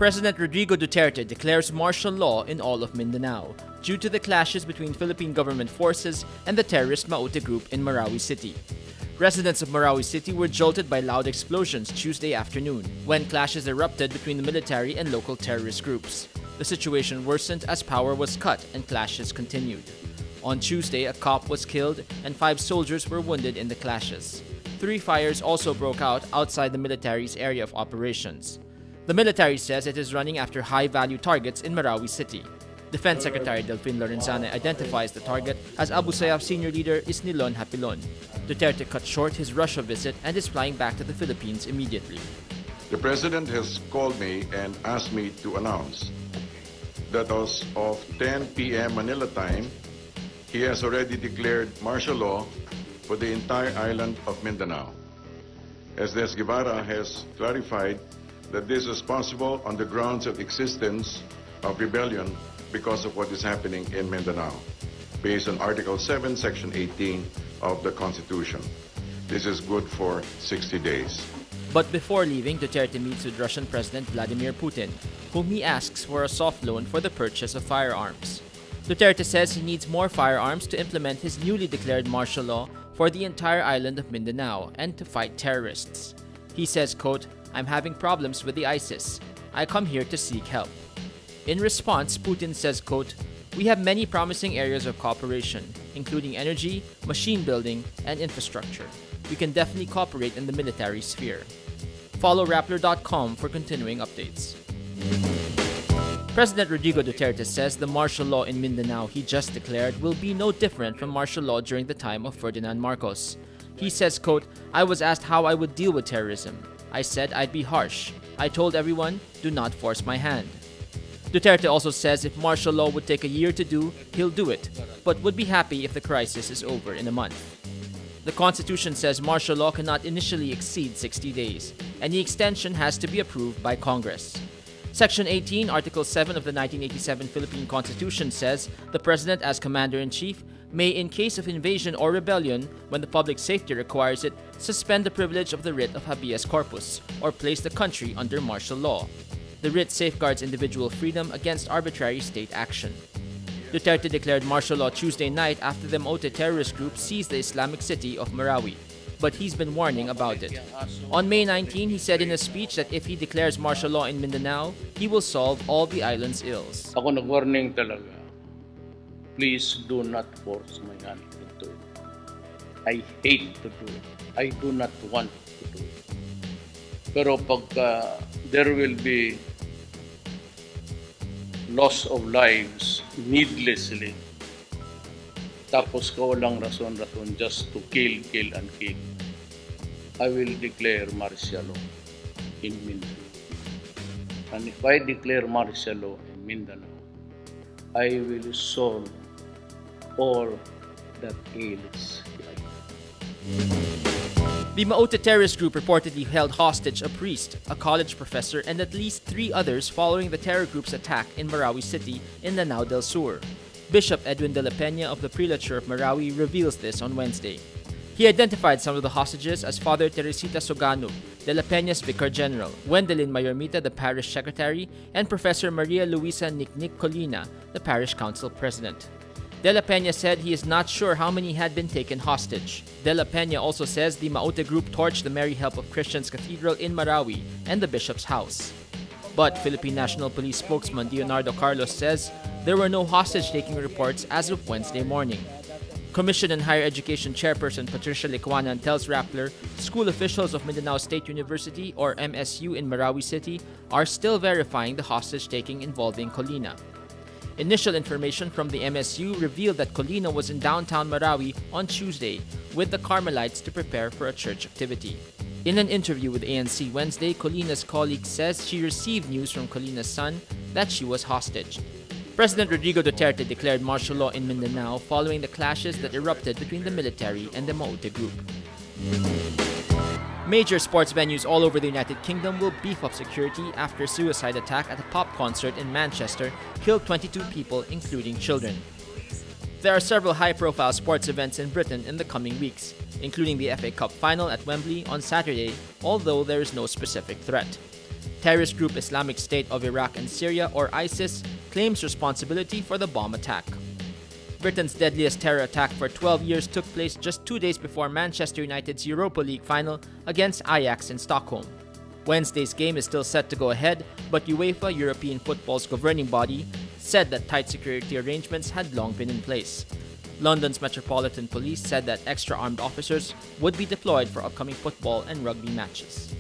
President Rodrigo Duterte declares martial law in all of Mindanao due to the clashes between Philippine government forces and the terrorist Maute group in Marawi City. Residents of Marawi City were jolted by loud explosions Tuesday afternoon when clashes erupted between the military and local terrorist groups. The situation worsened as power was cut and clashes continued. On Tuesday, a cop was killed and 5 soldiers were wounded in the clashes. 3 fires also broke out outside the military's area of operations. The military says it is running after high-value targets in Marawi City. Defense Secretary Delfin Lorenzana identifies the target as Abu Sayyaf senior leader Isnilon Hapilon. Duterte cut short his Russia visit and is flying back to the Philippines immediately. The President has called me and asked me to announce that as of 10 p.m. Manila time, he has already declared martial law for the entire island of Mindanao. SDS Guevara has clarified that this is possible on the grounds of existence of rebellion because of what is happening in Mindanao, based on Article 7, Section 18 of the Constitution. This is good for 60 days. But before leaving, Duterte meets with Russian President Vladimir Putin, whom he asks for a soft loan for the purchase of firearms. Duterte says he needs more firearms to implement his newly declared martial law for the entire island of Mindanao and to fight terrorists. He says, quote, "I'm having problems with the ISIS. I come here to seek help." In response, Putin says, quote, "We have many promising areas of cooperation, including energy, machine building, and infrastructure. We can definitely cooperate in the military sphere." Follow Rappler.com for continuing updates. President Rodrigo Duterte says the martial law in Mindanao he just declared will be no different from martial law during the time of Ferdinand Marcos. He says, quote, "I was asked how I would deal with terrorism. I said I'd be harsh. I told everyone, do not force my hand." Duterte also says if martial law would take a year to do, he'll do it, but would be happy if the crisis is over in a month. The Constitution says martial law cannot initially exceed 60 days. Any extension has to be approved by Congress. Section 18, Article 7 of the 1987 Philippine Constitution says the President as Commander-in-Chief may, in case of invasion or rebellion, when the public safety requires it, suspend the privilege of the writ of habeas corpus or place the country under martial law. The writ safeguards individual freedom against arbitrary state action. Duterte declared martial law Tuesday night after the Maute terrorist group seized the Islamic city of Marawi, but he's been warning about it. On May 19, he said in a speech that if he declares martial law in Mindanao, he will solve all the island's ills. Ako nag-warning talaga. Please do not force my hand to do it. I hate to do it. I do not want to do it. Pero pagka there will be loss of lives needlessly, tapos kawalang rason-rason just to kill, and kill, I will declare martial law in Mindanao. And if I declare martial law in Mindanao, I will solve all that ails life. The Maute terrorist group reportedly held hostage a priest, a college professor, and at least 3 others following the terror group's attack in Marawi City in Lanao del Sur. Bishop Edwin de la Peña of the Prelature of Marawi reveals this on Wednesday. He identified some of the hostages as Father Teresita Soganu, de la Peña's Vicar General, Wendelin Mayormita, the Parish Secretary, and Professor Maria Luisa Nicnic Colina, the Parish Council President. De la Peña said he is not sure how many had been taken hostage. De la Peña also says the Maute group torched the Mary Help of Christians Cathedral in Marawi and the bishop's house. But Philippine National Police spokesman Leonardo Carlos says there were no hostage-taking reports as of Wednesday morning. Commission on Higher Education Chairperson Patricia Licuanan tells Rappler school officials of Mindanao State University, or MSU, in Marawi City are still verifying the hostage-taking involving Colina. Initial information from the MSU revealed that Colina was in downtown Marawi on Tuesday with the Carmelites to prepare for a church activity. In an interview with ANC Wednesday, Colina's colleague says she received news from Colina's son that she was hostage. President Rodrigo Duterte declared martial law in Mindanao following the clashes that erupted between the military and the Maute group. Major sports venues all over the United Kingdom will beef up security after a suicide attack at a pop concert in Manchester killed 22 people, including children. There are several high-profile sports events in Britain in the coming weeks, including the FA Cup final at Wembley on Saturday, although there is no specific threat. Terrorist group Islamic State of Iraq and Syria, or ISIS, claims responsibility for the bomb attack. Britain's deadliest terror attack for 12 years took place just 2 days before Manchester United's Europa League final against Ajax in Stockholm. Wednesday's game is still set to go ahead, but UEFA, European football's governing body, said that tight security arrangements had long been in place. London's Metropolitan Police said that extra armed officers would be deployed for upcoming football and rugby matches.